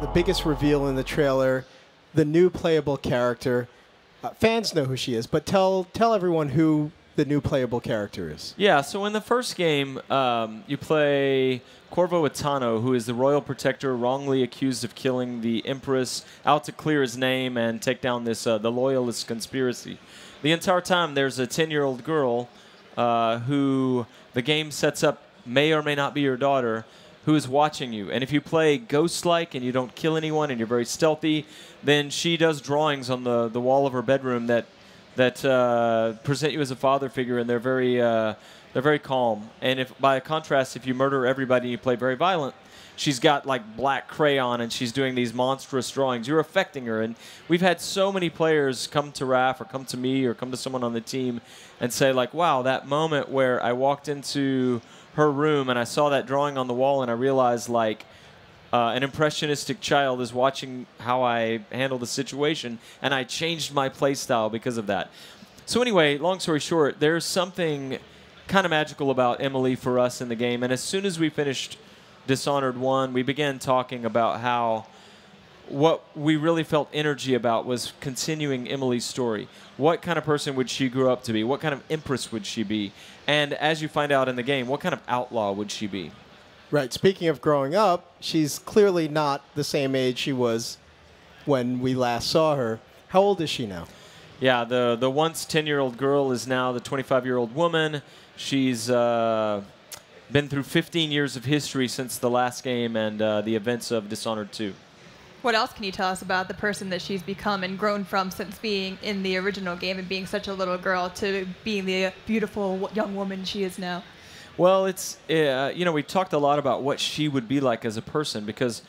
the biggest reveal in the trailer, the new playable character. Fans know who she is, but tell everyone who the new playable character is. Yeah, so in the first game, you play Corvo Attano, who is the royal protector wrongly accused of killing the Empress, out to clear his name and take down this the Loyalist conspiracy. The entire time, there's a 10-year-old girl who the game sets up may or may not be your daughter, who is watching you. And if you play ghost-like and you don't kill anyone and you're very stealthy, then she does drawings on the wall of her bedroom that present you as a father figure, and they're very calm. And if by contrast, if you murder everybody and you play very violent, she's got like black crayon and she's doing these monstrous drawings. You're affecting her. And we've had so many players come to Raph or come to me or come to someone on the team and say like, wow, that moment where I walked into her room and I saw that drawing on the wall and I realized like an impressionistic child is watching how I handle the situation, and I changed my play style because of that. So anyway, long story short, there's something kind of magical about Emily for us in the game, and as soon as we finished Dishonored 1, we began talking about how what we really felt energy about was continuing Emily's story. What kind of person would she grow up to be? What kind of empress would she be? And as you find out in the game, what kind of outlaw would she be? Right. Speaking of growing up, she's clearly not the same age she was when we last saw her. How old is she now? Yeah, the once 10-year-old girl is now the 25-year-old woman. She's been through 15 years of history since the last game and the events of Dishonored 2. What else can you tell us about the person that she's become and grown from since being in the original game and being such a little girl to being the beautiful young woman she is now? Well, it's, we talked a lot about what she would be like as a person because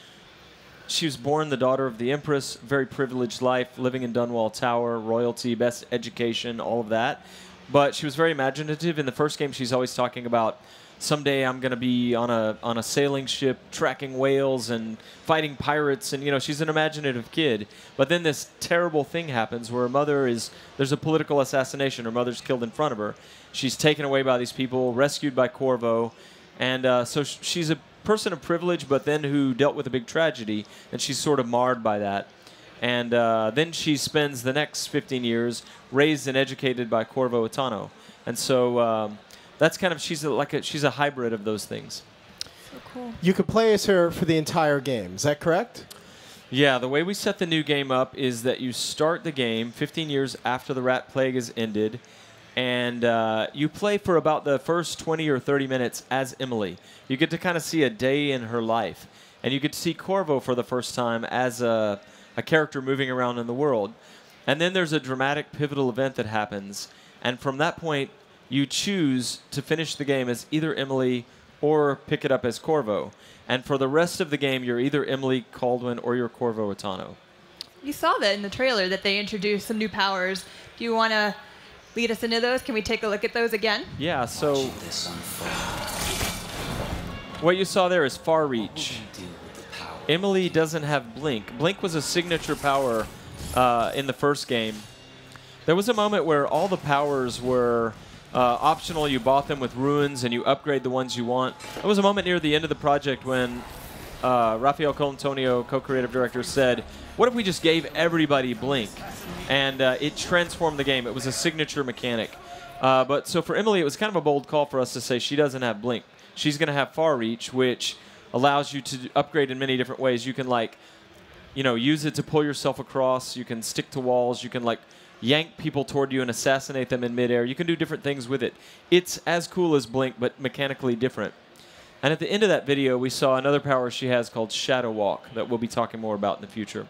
she was born the daughter of the Empress, very privileged life, living in Dunwall Tower, royalty, best education, all of that. But she was very imaginative. In the first game, she's always talking about, someday I'm going to be on a sailing ship tracking whales and fighting pirates. And, she's an imaginative kid. But then this terrible thing happens where her mother there's a political assassination. Her mother's killed in front of her. She's taken away by these people, rescued by Corvo. And so she's a person of privilege, but then who dealt with a big tragedy. And she's sort of marred by that. And then she spends the next 15 years raised and educated by Corvo Attano. And so that's kind of, she's a hybrid of those things. So cool. You could play as her for the entire game. Is that correct? Yeah, the way we set the new game up is that you start the game 15 years after the Rat Plague has ended, and you play for about the first 20 or 30 minutes as Emily. You get to kind of see a day in her life, and you get to see Corvo for the first time as a character moving around in the world. And then there's a dramatic, pivotal event that happens, and from that point, you choose to finish the game as either Emily or pick it up as Corvo. And for the rest of the game, you're either Emily Caldwin or you're Corvo Attano. You saw that in the trailer that they introduced some new powers. Do you want to lead us into those? Can we take a look at those again? Yeah, so what you saw there is Far Reach. Emily doesn't have Blink. Blink was a signature power in the first game. There was a moment where all the powers were optional. You bought them with ruins and you upgrade the ones you want. There was a moment near the end of the project when Rafael Colantonio, co-creative director, said, what if we just gave everybody Blink? And it transformed the game. It was a signature mechanic. But so for Emily, it was kind of a bold call for us to say she doesn't have Blink. She's going to have Far Reach, which allows you to upgrade in many different ways. You can use it to pull yourself across. You can stick to walls. You can yank people toward you and assassinate them in midair. You can do different things with it. It's as cool as Blink, but mechanically different. And at the end of that video, we saw another power she has called Shadow Walk that we'll be talking more about in the future.